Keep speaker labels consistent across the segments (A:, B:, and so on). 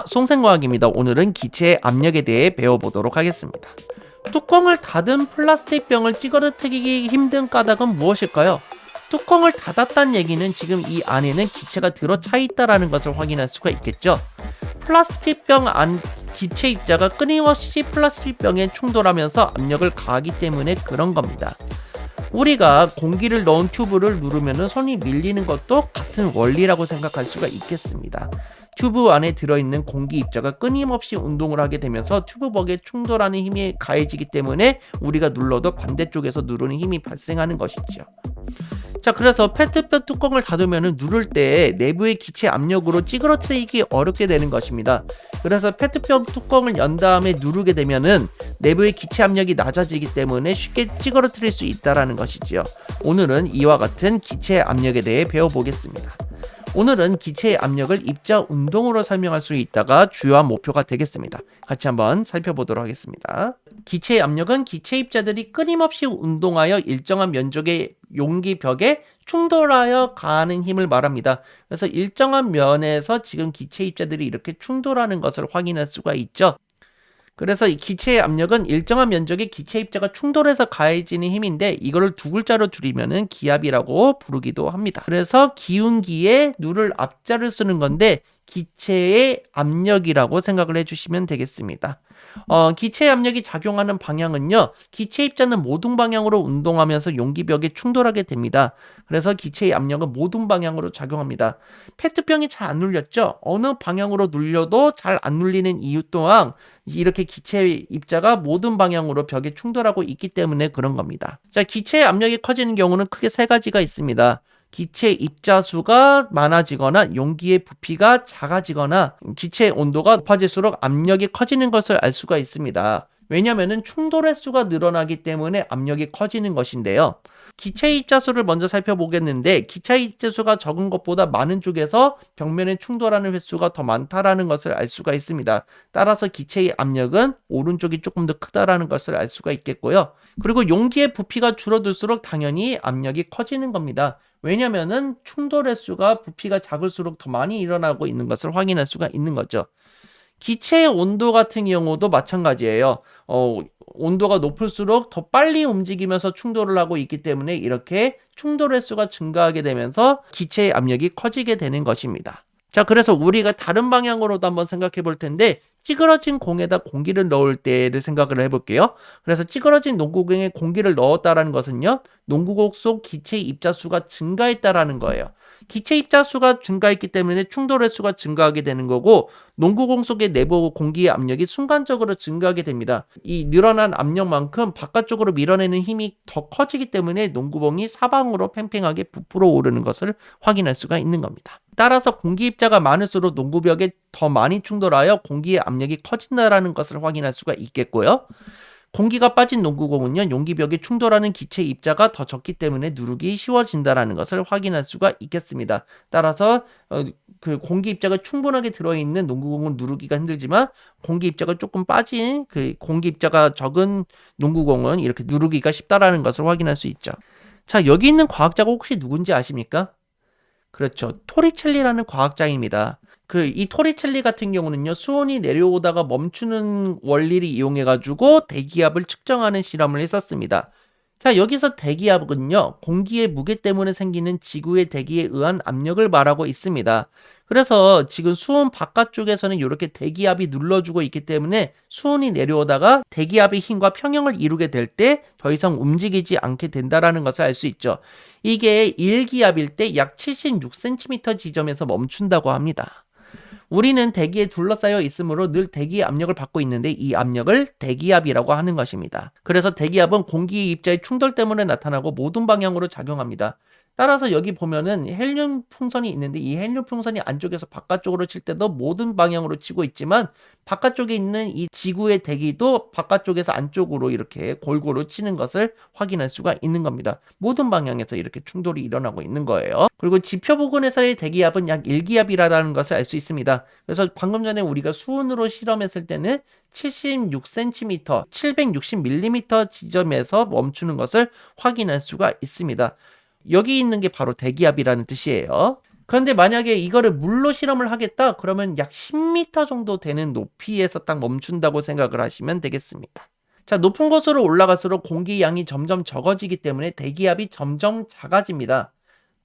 A: 송생과학입니다. 오늘은 기체의 압력에 대해 배워보도록 하겠습니다. 뚜껑을 닫은 플라스틱 병을 찌그러뜨리기 힘든 까닭은 무엇일까요? 뚜껑을 닫았다는 얘기는 지금 이 안에는 기체가 들어차 있다는 것을 확인할 수가 있겠죠. 플라스틱 병 안 기체 입자가 끊임없이 플라스틱 병에 충돌하면서 압력을 가하기 때문에 그런 겁니다. 우리가 공기를 넣은 튜브를 누르면 손이 밀리는 것도 같은 원리라고 생각할 수가 있겠습니다. 튜브 안에 들어있는 공기 입자가 끊임없이 운동을 하게 되면서 튜브벽에 충돌하는 힘이 가해지기 때문에 우리가 눌러도 반대쪽에서 누르는 힘이 발생하는 것이죠. 자, 그래서 페트병 뚜껑을 닫으면 누를 때 내부의 기체 압력으로 찌그러뜨리기 어렵게 되는 것입니다. 그래서 페트병 뚜껑을 연 다음에 누르게 되면은 내부의 기체 압력이 낮아지기 때문에 쉽게 찌그러뜨릴 수 있다는 것이지요. 오늘은 이와 같은 기체 압력에 대해 배워보겠습니다. 오늘은 기체의 압력을 입자 운동으로 설명할 수 있다가 주요한 목표가 되겠습니다. 같이 한번 살펴보도록 하겠습니다. 기체의 압력은 기체 입자들이 끊임없이 운동하여 일정한 면적의 용기벽에 충돌하여 가하는 힘을 말합니다. 그래서 일정한 면에서 지금 기체 입자들이 이렇게 충돌하는 것을 확인할 수가 있죠. 그래서 이 기체의 압력은 일정한 면적의 기체 입자가 충돌해서 가해지는 힘인데 이거를 두 글자로 줄이면은 기압이라고 부르기도 합니다. 그래서 기운기에 누를 앞자를 쓰는 건데 기체의 압력이라고 생각을 해주시면 되겠습니다. 기체의 압력이 작용하는 방향은요, 기체 입자는 모든 방향으로 운동하면서 용기벽에 충돌하게 됩니다. 그래서 기체의 압력은 모든 방향으로 작용합니다. 페트병이 잘 안 눌렸죠? 어느 방향으로 눌려도 잘 안 눌리는 이유 또한 이렇게 기체 입자가 모든 방향으로 벽에 충돌하고 있기 때문에 그런 겁니다. 자, 기체의 압력이 커지는 경우는 크게 세 가지가 있습니다. 기체 입자 수가 많아지거나 용기의 부피가 작아지거나 기체의 온도가 높아질수록 압력이 커지는 것을 알 수가 있습니다. 왜냐하면 충돌 횟수가 늘어나기 때문에 압력이 커지는 것인데요. 기체 입자 수를 먼저 살펴보겠는데 기체 입자 수가 적은 것보다 많은 쪽에서 벽면에 충돌하는 횟수가 더 많다라는 것을 알 수가 있습니다. 따라서 기체의 압력은 오른쪽이 조금 더 크다라는 것을 알 수가 있겠고요. 그리고 용기의 부피가 줄어들수록 당연히 압력이 커지는 겁니다. 왜냐면은 충돌 횟수가 부피가 작을수록 더 많이 일어나고 있는 것을 확인할 수가 있는 거죠. 기체의 온도 같은 경우도 마찬가지예요. 온도가 높을수록 더 빨리 움직이면서 충돌을 하고 있기 때문에 이렇게 충돌 횟수가 증가하게 되면서 기체의 압력이 커지게 되는 것입니다. 자, 그래서 우리가 다른 방향으로도 한번 생각해 볼 텐데 찌그러진 공에다 공기를 넣을 때를 생각을 해볼게요. 그래서 찌그러진 농구공에 공기를 넣었다라는 것은요, 농구공 속 기체 입자 수가 증가했다라는 거예요. 기체 입자 수가 증가했기 때문에 충돌 횟수가 증가하게 되는 거고 농구공 속의 내부 공기의 압력이 순간적으로 증가하게 됩니다. 이 늘어난 압력만큼 바깥쪽으로 밀어내는 힘이 더 커지기 때문에 농구공이 사방으로 팽팽하게 부풀어 오르는 것을 확인할 수가 있는 겁니다. 따라서 공기 입자가 많을수록 농구벽에 더 많이 충돌하여 공기의 압력이 커진다라는 것을 확인할 수가 있겠고요. 공기가 빠진 농구공은요, 용기벽에 충돌하는 기체 입자가 더 적기 때문에 누르기 쉬워진다라는 것을 확인할 수가 있겠습니다. 따라서 그 공기 입자가 충분하게 들어있는 농구공은 누르기가 힘들지만 공기 입자가 조금 빠진 그 공기 입자가 적은 농구공은 이렇게 누르기가 쉽다라는 것을 확인할 수 있죠. 자, 여기 있는 과학자가 혹시 누군지 아십니까? 그렇죠. 토리첼리라는 과학자입니다. 이 토리첼리 같은 경우는요, 수온이 내려오다가 멈추는 원리를 이용해가지고 대기압을 측정하는 실험을 했었습니다. 자, 여기서 대기압은요, 공기의 무게 때문에 생기는 지구의 대기에 의한 압력을 말하고 있습니다. 그래서 지금 수온 바깥쪽에서는 이렇게 대기압이 눌러주고 있기 때문에 수온이 내려오다가 대기압의 힘과 평형을 이루게 될 때 더 이상 움직이지 않게 된다는 것을 알 수 있죠. 이게 1기압일 때 약 76cm 지점에서 멈춘다고 합니다. 우리는 대기에 둘러싸여 있으므로 늘 대기의 압력을 받고 있는데 이 압력을 대기압이라고 하는 것입니다. 그래서 대기압은 공기 입자의 충돌 때문에 나타나고 모든 방향으로 작용합니다. 따라서 여기 보면은 헬륨 풍선이 있는데 이 헬륨 풍선이 안쪽에서 바깥쪽으로 칠 때도 모든 방향으로 치고 있지만 바깥쪽에 있는 이 지구의 대기도 바깥쪽에서 안쪽으로 이렇게 골고루 치는 것을 확인할 수가 있는 겁니다. 모든 방향에서 이렇게 충돌이 일어나고 있는 거예요. 그리고 지표 부근에서의 대기압은 약 1기압이라는 것을 알 수 있습니다. 그래서 방금 전에 우리가 수온으로 실험했을 때는 76cm, 760mm 지점에서 멈추는 것을 확인할 수가 있습니다. 여기 있는 게 바로 대기압이라는 뜻이에요. 그런데 만약에 이거를 물로 실험을 하겠다 그러면 약 10m 정도 되는 높이에서 딱 멈춘다고 생각을 하시면 되겠습니다. 자, 높은 곳으로 올라갈수록 공기 양이 점점 적어지기 때문에 대기압이 점점 작아집니다.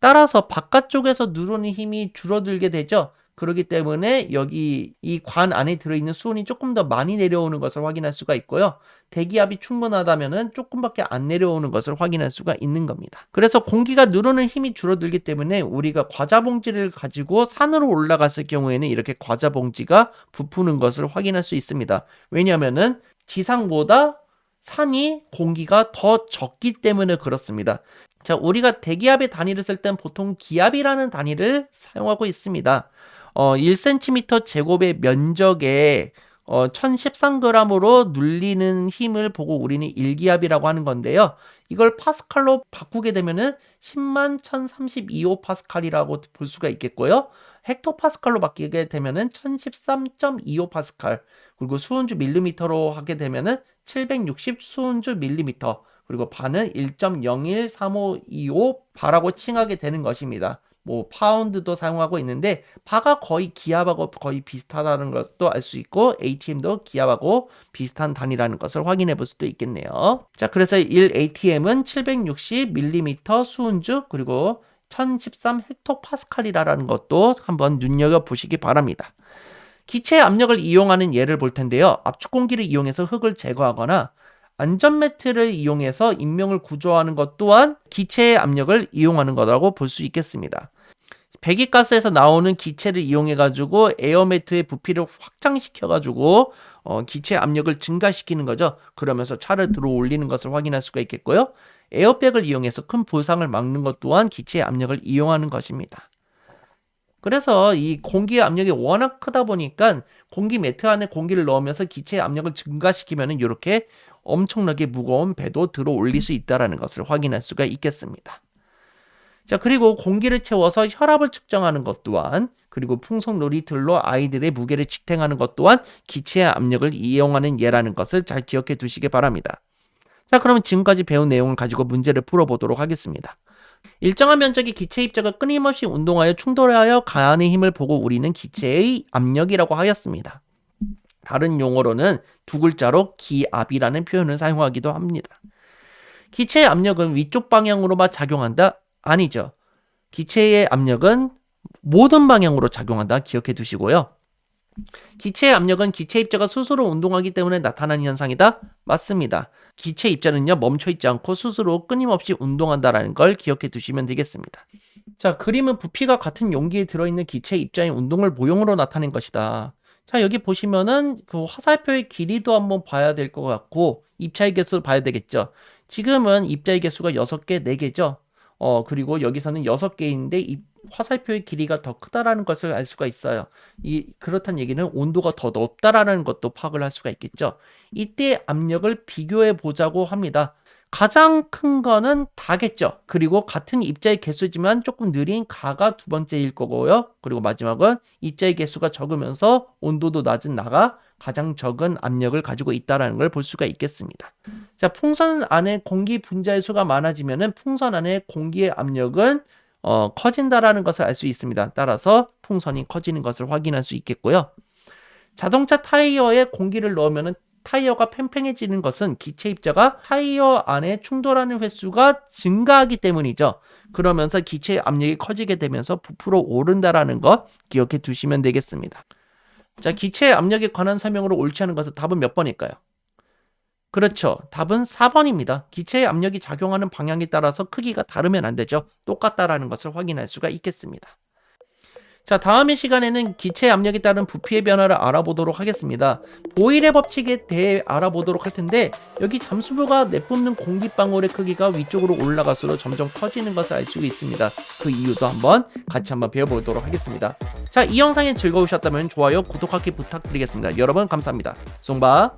A: 따라서 바깥쪽에서 누르는 힘이 줄어들게 되죠. 그렇기 때문에 여기 이 관 안에 들어있는 수온이 조금 더 많이 내려오는 것을 확인할 수가 있고요. 대기압이 충분하다면 조금밖에 안 내려오는 것을 확인할 수가 있는 겁니다. 그래서 공기가 누르는 힘이 줄어들기 때문에 우리가 과자 봉지를 가지고 산으로 올라갔을 경우에는 이렇게 과자 봉지가 부푸는 것을 확인할 수 있습니다. 왜냐하면은 지상보다 산이 공기가 더 적기 때문에 그렇습니다. 자, 우리가 대기압의 단위를 쓸 땐 보통 기압이라는 단위를 사용하고 있습니다. 1cm 제곱의 면적에 1013g으로 눌리는 힘을 보고 우리는 1기압이라고 하는 건데요. 이걸 파스칼로 바꾸게 되면은 10만 1032파스칼이라고 볼 수가 있겠고요. 헥토파스칼로 바뀌게 되면은 1013.25파스칼, 그리고 수은주 밀리미터로 하게 되면은 760 수은주 밀리미터, 그리고 바는 1.013525 바라고 칭하게 되는 것입니다. 뭐 파운드도 사용하고 있는데 바가 거의 기압하고 거의 비슷하다는 것도 알 수 있고 ATM도 기압하고 비슷한 단위라는 것을 확인해 볼 수도 있겠네요. 자, 그래서 1ATM은 760mm 수은주 그리고 1013 헥토파스칼이라는 것도 한번 눈여겨 보시기 바랍니다. 기체 압력을 이용하는 예를 볼 텐데요. 압축 공기를 이용해서 흙을 제거하거나 안전매트를 이용해서 인명을 구조하는 것 또한 기체의 압력을 이용하는 거라고 볼 수 있겠습니다. 배기가스에서 나오는 기체를 이용해가지고 에어매트의 부피를 확장시켜가지고 기체 압력을 증가시키는 거죠. 그러면서 차를 들어 올리는 것을 확인할 수가 있겠고요. 에어백을 이용해서 큰 부상을 막는 것 또한 기체의 압력을 이용하는 것입니다. 그래서 이 공기의 압력이 워낙 크다 보니까 공기 매트 안에 공기를 넣으면서 기체의 압력을 증가시키면 이렇게 엄청나게 무거운 배도 들어 올릴 수 있다는 것을 확인할 수가 있겠습니다. 자, 그리고 공기를 채워서 혈압을 측정하는 것 또한, 그리고 풍속 놀이틀로 아이들의 무게를 지탱하는 것 또한 기체의 압력을 이용하는 예라는 것을 잘 기억해 두시기 바랍니다. 자, 그러면 지금까지 배운 내용을 가지고 문제를 풀어보도록 하겠습니다. 일정한 면적의 기체 입자가 끊임없이 운동하여 충돌하여 가하는 힘을 보고 우리는 기체의 압력이라고 하였습니다. 다른 용어로는 두 글자로 기압이라는 표현을 사용하기도 합니다. 기체의 압력은 위쪽 방향으로만 작용한다? 아니죠. 기체의 압력은 모든 방향으로 작용한다. 기억해 두시고요. 기체의 압력은 기체 입자가 스스로 운동하기 때문에 나타나는 현상이다? 맞습니다. 기체 입자는요, 멈춰있지 않고 스스로 끊임없이 운동한다는 걸 기억해 두시면 되겠습니다. 자, 그림은 부피가 같은 용기에 들어있는 기체 입자의 운동을 모형으로 나타낸 것이다. 자, 여기 보시면은 그 화살표의 길이도 한번 봐야 될 것 같고 입자의 개수를 봐야 되겠죠. 지금은 입자의 개수가 6개, 4개죠. 그리고 여기서는 6개인데 이 화살표의 길이가 더 크다라는 것을 알 수가 있어요. 그렇다는 얘기는 온도가 더 높다라는 것도 파악을 할 수가 있겠죠. 이때 압력을 비교해 보자고 합니다. 가장 큰 거는 다겠죠. 그리고 같은 입자의 개수지만 조금 느린 가가 두 번째일 거고요. 그리고 마지막은 입자의 개수가 적으면서 온도도 낮은 나가 가장 적은 압력을 가지고 있다는 걸 볼 수가 있겠습니다. 자, 풍선 안에 공기 분자의 수가 많아지면은 풍선 안에 공기의 압력은 커진다라는 것을 알 수 있습니다. 따라서 풍선이 커지는 것을 확인할 수 있겠고요. 자동차 타이어에 공기를 넣으면은 타이어가 팽팽해지는 것은 기체 입자가 타이어 안에 충돌하는 횟수가 증가하기 때문이죠. 그러면서 기체의 압력이 커지게 되면서 부풀어 오른다라는 것 기억해 두시면 되겠습니다. 자, 기체의 압력에 관한 설명으로 옳지 않은 것은 답은 몇 번일까요? 그렇죠. 답은 4번입니다. 기체의 압력이 작용하는 방향에 따라서 크기가 다르면 안 되죠. 똑같다라는 것을 확인할 수가 있겠습니다. 자, 다음의 시간에는 기체 압력에 따른 부피의 변화를 알아보도록 하겠습니다. 보일의 법칙에 대해 알아보도록 할 텐데 여기 잠수부가 내뿜는 공기방울의 크기가 위쪽으로 올라갈수록 점점 커지는 것을 알 수 있습니다. 그 이유도 같이 한번 배워보도록 하겠습니다. 자, 이 영상이 즐거우셨다면 좋아요, 구독하기 부탁드리겠습니다. 여러분 감사합니다. 송바.